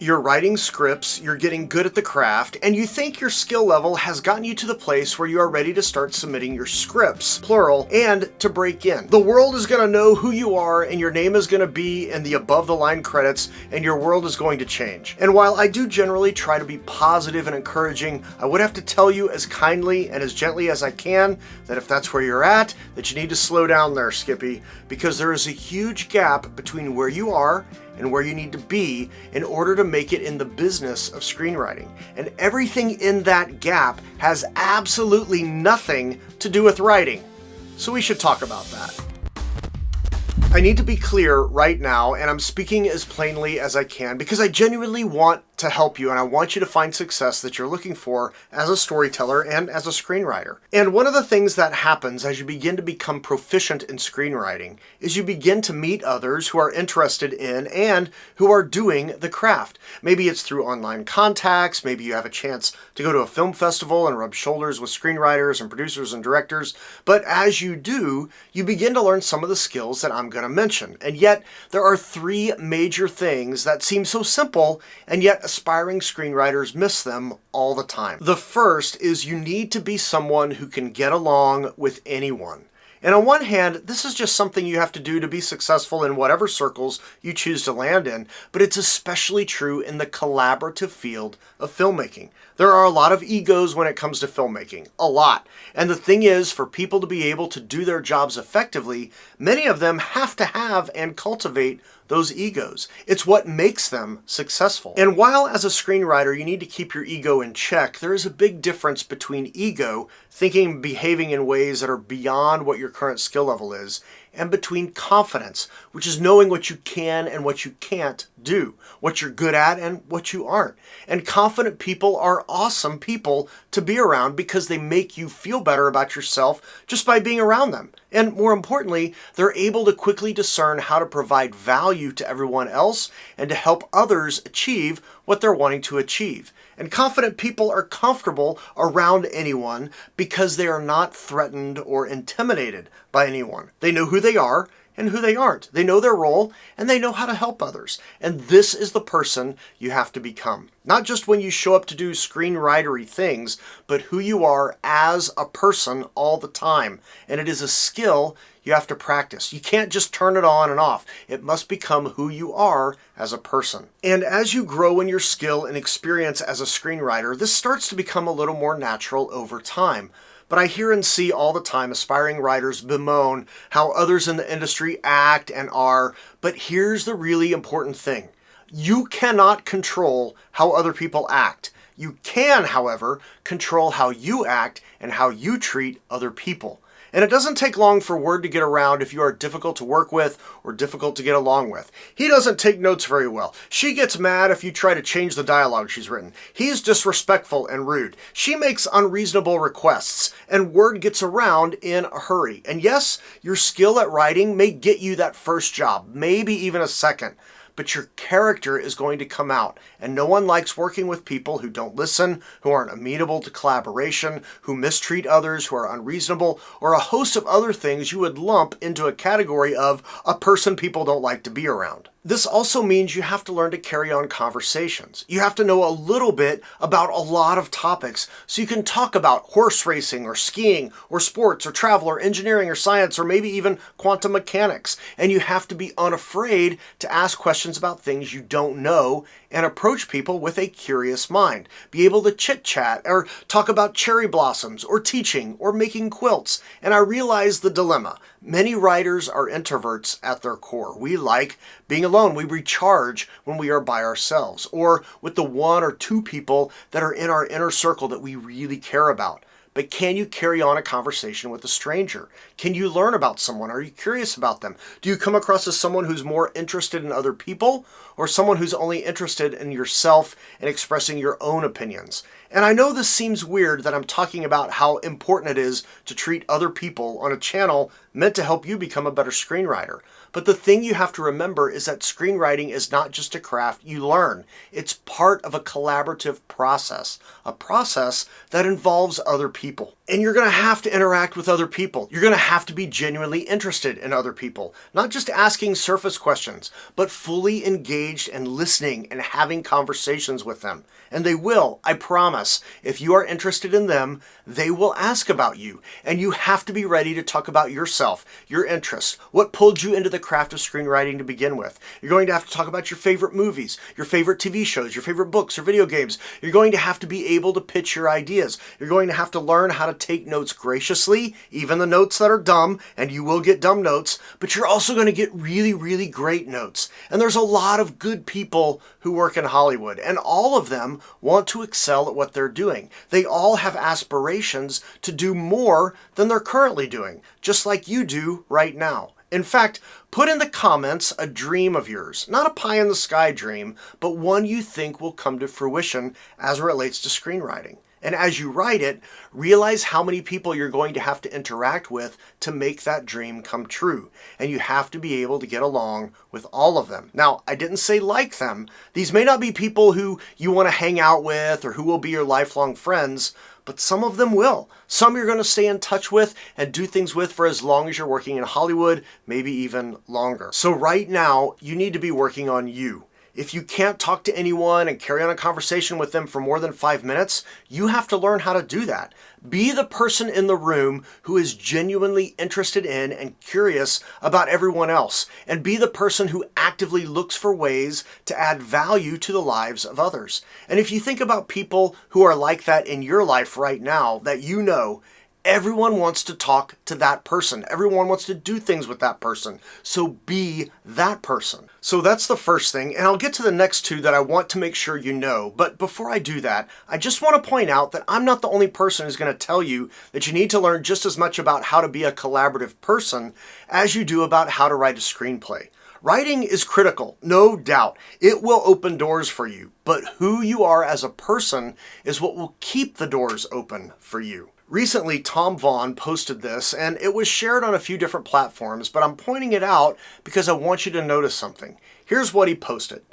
You're writing scripts, you're getting good at the craft, and you think your skill level has gotten you to the place where you are ready to start submitting your scripts, plural, and to break in. The world is going to know who you are, and your name is going to be in the above the line credits, and your world is going to change. And while I do generally try to be positive and encouraging, I would have to tell you as kindly and as gently as I can that if that's where you're at, that you need to slow down there, Skippy, because there is a huge gap between where you are and where you need to be in order to make it in the business of screenwriting. And everything in that gap has absolutely nothing to do with writing. So we should talk about that. I need to be clear right now, and I'm speaking as plainly as I can because I genuinely want to help you and I want you to find success that you're looking for as a storyteller and as a screenwriter. And one of the things that happens as you begin to become proficient in screenwriting is you begin to meet others who are interested in and who are doing the craft. Maybe it's through online contacts, maybe you have a chance to go to a film festival and rub shoulders with screenwriters and producers and directors, but as you do, you begin to learn some of the skills that I'm going to mention. And yet, there are three major things that seem so simple, and yet aspiring screenwriters miss them all the time. The first is you need to be someone who can get along with anyone. And on one hand, this is just something you have to do to be successful in whatever circles you choose to land in, but it's especially true in the collaborative field of filmmaking. There are a lot of egos when it comes to filmmaking, a lot. And the thing is, for people to be able to do their jobs effectively, many of them have to have and cultivate those egos. It's what makes them successful. And while as a screenwriter you need to keep your ego in check, there is a big difference between ego, thinking and behaving in ways that are beyond what your current skill level is, and between confidence, which is knowing what you can and what you can't do, what you're good at and what you aren't. And confident people are awesome people to be around because they make you feel better about yourself just by being around them. And more importantly, they're able to quickly discern how to provide value to everyone else and to help others achieve what they're wanting to achieve. And confident people are comfortable around anyone because they are not threatened or intimidated by anyone. They know who they are and who they aren't. They know their role and they know how to help others. And this is the person you have to become. Not just when you show up to do screenwritery things, but who you are as a person all the time. And it is a skill you have to practice. You can't just turn it on and off. It must become who you are as a person. And as you grow in your skill and experience as a screenwriter, this starts to become a little more natural over time. But I hear and see all the time aspiring writers bemoan how others in the industry act and are. But here's the really important thing. You cannot control how other people act. You can, however, control how you act and how you treat other people. And it doesn't take long for word to get around if you are difficult to work with or difficult to get along with. He doesn't take notes very well. She gets mad if you try to change the dialogue she's written. He's disrespectful and rude. She makes unreasonable requests, and word gets around in a hurry. And yes, your skill at writing may get you that first job, maybe even a second. But your character is going to come out. And no one likes working with people who don't listen, who aren't amenable to collaboration, who mistreat others, who are unreasonable, or a host of other things you would lump into a category of a person people don't like to be around. This also means you have to learn to carry on conversations. You have to know a little bit about a lot of topics so you can talk about horse racing or skiing or sports or travel or engineering or science or maybe even quantum mechanics. And you have to be unafraid to ask questions about things you don't know and approach people with a curious mind. Be able to chit-chat or talk about cherry blossoms or teaching or making quilts. And I realize the dilemma. Many writers are introverts at their core. We like being alone. We recharge when we are by ourselves or with the one or two people that are in our inner circle that we really care about. But can you carry on a conversation with a stranger? Can you learn about someone? Are you curious about them? Do you come across as someone who's more interested in other people or someone who's only interested in yourself and expressing your own opinions? And I know this seems weird that I'm talking about how important it is to treat other people on a channel meant to help you become a better screenwriter. But the thing you have to remember is that screenwriting is not just a craft you learn. It's part of a collaborative process, a process that involves other people. And you're going to have to interact with other people. You're going to have to be genuinely interested in other people, not just asking surface questions, but fully engaged and listening and having conversations with them. And they will, I promise. If you are interested in them, they will ask about you. And you have to be ready to talk about yourself, your interests, what pulled you into the craft of screenwriting to begin with. You're going to have to talk about your favorite movies, your favorite TV shows, your favorite books or video games. You're going to have to be able to pitch your ideas. You're going to have to learn how to take notes graciously, even the notes that are dumb, and you will get dumb notes, but you're also going to get really, really great notes. And there's a lot of good people who work in Hollywood, and all of them want to excel at what they're doing. They all have aspirations to do more than they're currently doing, just like you do right now. In fact, put in the comments a dream of yours, not a pie-in-the-sky dream, but one you think will come to fruition as it relates to screenwriting. And as you write it, realize how many people you're going to have to interact with to make that dream come true. And you have to be able to get along with all of them. Now, I didn't say like them. These may not be people who you want to hang out with or who will be your lifelong friends, but some of them will. Some you're going to stay in touch with and do things with for as long as you're working in Hollywood, maybe even longer. So right now, you need to be working on you. If you can't talk to anyone and carry on a conversation with them for more than 5 minutes, you have to learn how to do that. Be the person in the room who is genuinely interested in and curious about everyone else. And be the person who actively looks for ways to add value to the lives of others. And if you think about people who are like that in your life right now, that you know, everyone wants to talk to that person. Everyone wants to do things with that person. So be that person. So that's the first thing, and I'll get to the next two that I want to make sure you know. But before I do that, I just want to point out that I'm not the only person who's going to tell you that you need to learn just as much about how to be a collaborative person as you do about how to write a screenplay. Writing is critical, no doubt. It will open doors for you, but who you are as a person is what will keep the doors open for you. Recently, Tom Vaughn posted this, and it was shared on a few different platforms, but I'm pointing it out because I want you to notice something. Here's what he posted.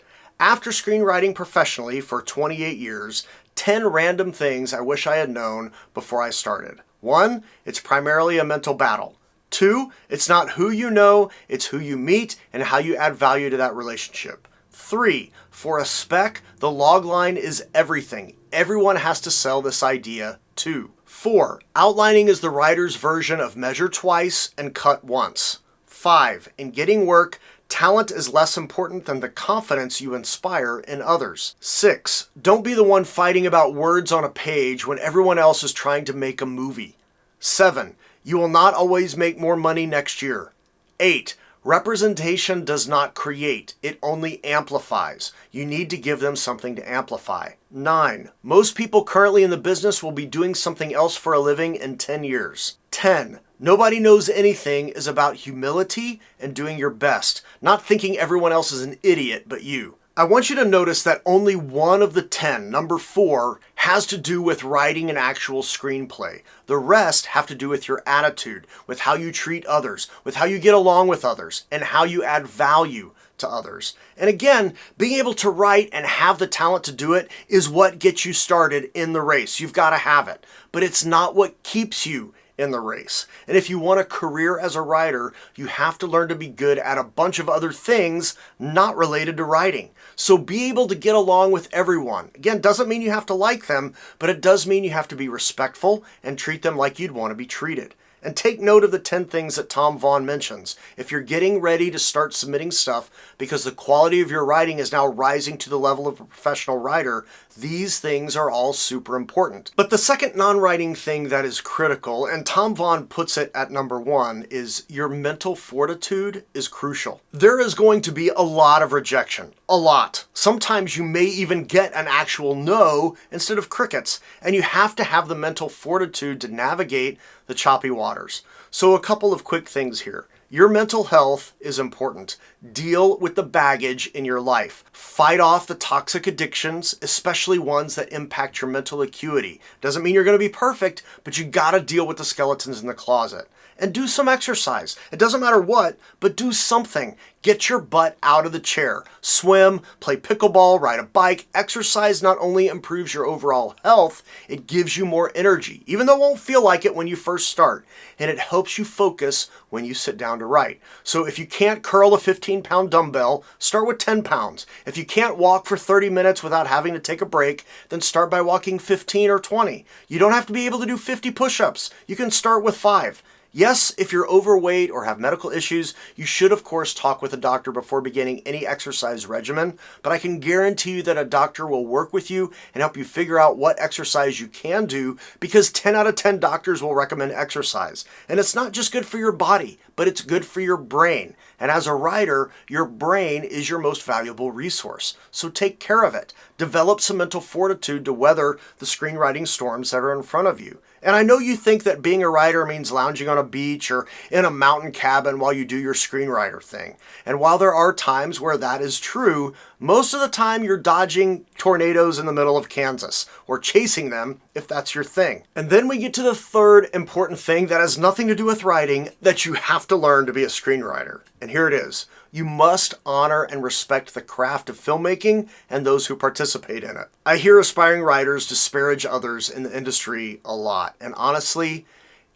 After screenwriting professionally for 28 years, 10 random things I wish I had known before I started. 1, it's primarily a mental battle. 2, it's not who you know, it's who you meet and how you add value to that relationship. 3, for a spec, the log line is everything. Everyone has to sell this idea too. 4, outlining is the writer's version of measure twice and cut once. 5, in getting work, talent is less important than the confidence you inspire in others. 6, don't be the one fighting about words on a page when everyone else is trying to make a movie. 7, you will not always make more money next year. 8, representation does not create, it only amplifies. You need to give them something to amplify. 9, most people currently in the business will be doing something else for a living in 10 years. 10, nobody knows anything is about humility and doing your best, not thinking everyone else is an idiot but you. I want you to notice that only one of the 10, number 4, has to do with writing an actual screenplay. The rest have to do with your attitude, with how you treat others, with how you get along with others, and how you add value to others. And again, being able to write and have the talent to do it is what gets you started in the race. You've got to have it. But it's not what keeps you in the race. And if you want a career as a writer, you have to learn to be good at a bunch of other things not related to writing. So be able to get along with everyone. Again, doesn't mean you have to like them, but it does mean you have to be respectful and treat them like you'd want to be treated. And take note of the 10 things that Tom Vaughn mentions. If you're getting ready to start submitting stuff because the quality of your writing is now rising to the level of a professional writer, these things are all super important. But the second non-writing thing that is critical, and Tom Vaughn puts it at number 1, is your mental fortitude is crucial. There is going to be a lot of rejection. A lot. Sometimes you may even get an actual no instead of crickets, and you have to have the mental fortitude to navigate the choppy waters. So a couple of quick things here. Your mental health is important. Deal with the baggage in your life. Fight off the toxic addictions, especially ones that impact your mental acuity. Doesn't mean you're going to be perfect, but you got to deal with the skeletons in the closet. and do some exercise. It doesn't matter what, but do something. Get your butt out of the chair. Swim, play pickleball, ride a bike. Exercise not only improves your overall health, it gives you more energy, even though it won't feel like it when you first start. And it helps you focus when you sit down to write. So if you can't curl a 15-pound dumbbell, start with 10 pounds. If you can't walk for 30 minutes without having to take a break, then start by walking 15 or 20. You don't have to be able to do 50 push-ups. You can start with 5. Yes, if you're overweight or have medical issues, you should of course talk with a doctor before beginning any exercise regimen, but I can guarantee you that a doctor will work with you and help you figure out what exercise you can do, because 10 out of 10 doctors will recommend exercise. And it's not just good for your body, but it's good for your brain. And as a writer, your brain is your most valuable resource. So take care of it. Develop some mental fortitude to weather the screenwriting storms that are in front of you. And I know you think that being a writer means lounging on a beach or in a mountain cabin while you do your screenwriter thing. And while there are times where that is true, most of the time you're dodging tornadoes in the middle of Kansas, or chasing them if that's your thing. And then we get to the third important thing that has nothing to do with writing that you have to learn to be a screenwriter. And here it is. You must honor and respect the craft of filmmaking and those who participate in it. I hear aspiring writers disparage others in the industry a lot, and honestly,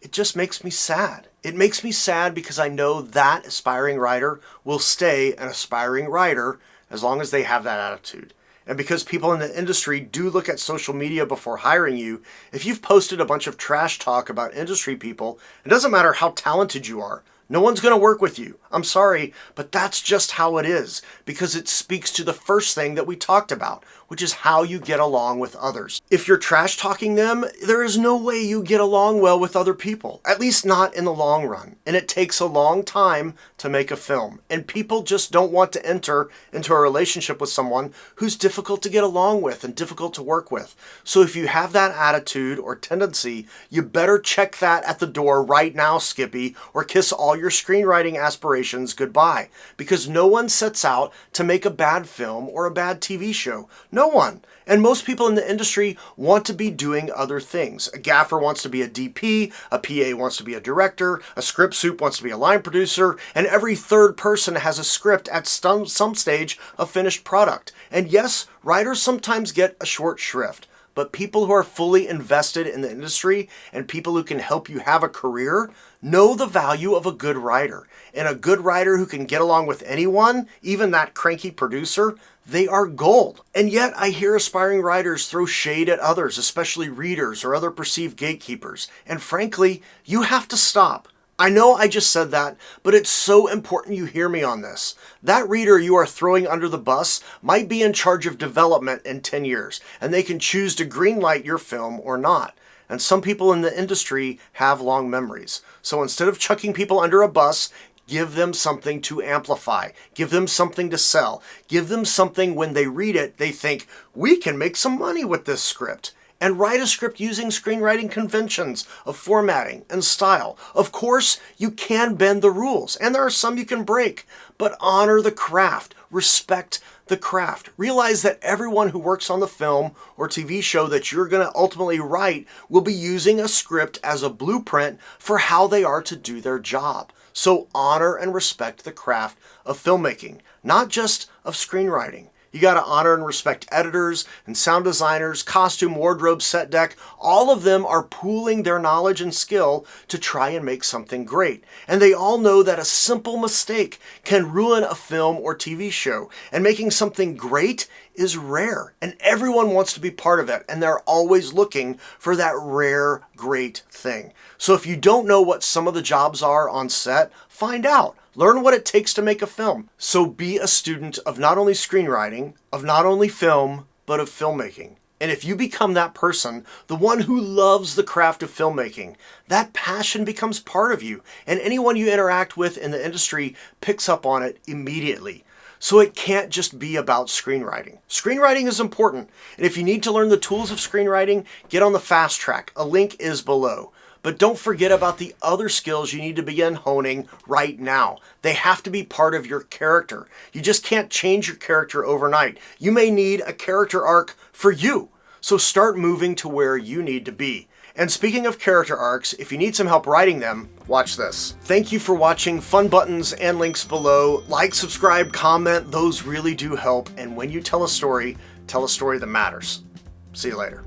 it just makes me sad. It makes me sad because I know that aspiring writer will stay an aspiring writer as long as they have that attitude. And because people in the industry do look at social media before hiring you, if you've posted a bunch of trash talk about industry people, it doesn't matter how talented you are. No one's going to work with you. I'm sorry, but that's just how it is, because it speaks to the first thing that we talked about, which is how you get along with others. If you're trash talking them, there is no way you get along well with other people, at least not in the long run. And it takes a long time to make a film, and people just don't want to enter into a relationship with someone who's difficult to get along with and difficult to work with. So if you have that attitude or tendency, you better check that at the door right now, Skippy, or kiss all your screenwriting aspirations goodbye, because no one sets out to make a bad film or a bad TV show. No one. And most people in the industry want to be doing other things. A gaffer wants to be a DP, a PA wants to be a director, a script soup wants to be a line producer, and every third person has a script at some stage of finished product. And yes, writers sometimes get a short shrift, but people who are fully invested in the industry and people who can help you have a career know the value of a good writer. And a good writer who can get along with anyone, even that cranky producer, they are gold. And yet I hear aspiring writers throw shade at others, especially readers or other perceived gatekeepers. And frankly, you have to stop. I know I just said that, but it's so important you hear me on this. That reader you are throwing under the bus might be in charge of development in 10 years, and they can choose to greenlight your film or not. And some people in the industry have long memories. So instead of chucking people under a bus, give them something to amplify. Give them something to sell. Give them something when they read it, they think, we can make some money with this script. And write a script using screenwriting conventions of formatting and style. Of course, you can bend the rules, and there are some you can break, but honor the craft, respect the craft. Realize that everyone who works on the film or TV show that you're going to ultimately write will be using a script as a blueprint for how they are to do their job. So honor and respect the craft of filmmaking, not just of screenwriting. You got to honor and respect editors and sound designers, costume, wardrobe, set deck. All of them are pooling their knowledge and skill to try and make something great. And they all know that a simple mistake can ruin a film or TV show. And making something great is rare. And everyone wants to be part of it. And they're always looking for that rare, great thing. So if you don't know what some of the jobs are on set, find out. Learn what it takes to make a film. So be a student of not only screenwriting, of not only film, but of filmmaking. And if you become that person, the one who loves the craft of filmmaking, that passion becomes part of you. And anyone you interact with in the industry picks up on it immediately. So it can't just be about screenwriting. Screenwriting is important. And if you need to learn the tools of screenwriting, get on the fast track. A link is below. But don't forget about the other skills you need to begin honing right now. They have to be part of your character. You just can't change your character overnight. You may need a character arc for you. So start moving to where you need to be. And speaking of character arcs, if you need some help writing them, watch this. Thank you for watching. Fun buttons and links below. Like, subscribe, comment. Those really do help. And when you tell a story that matters. See you later.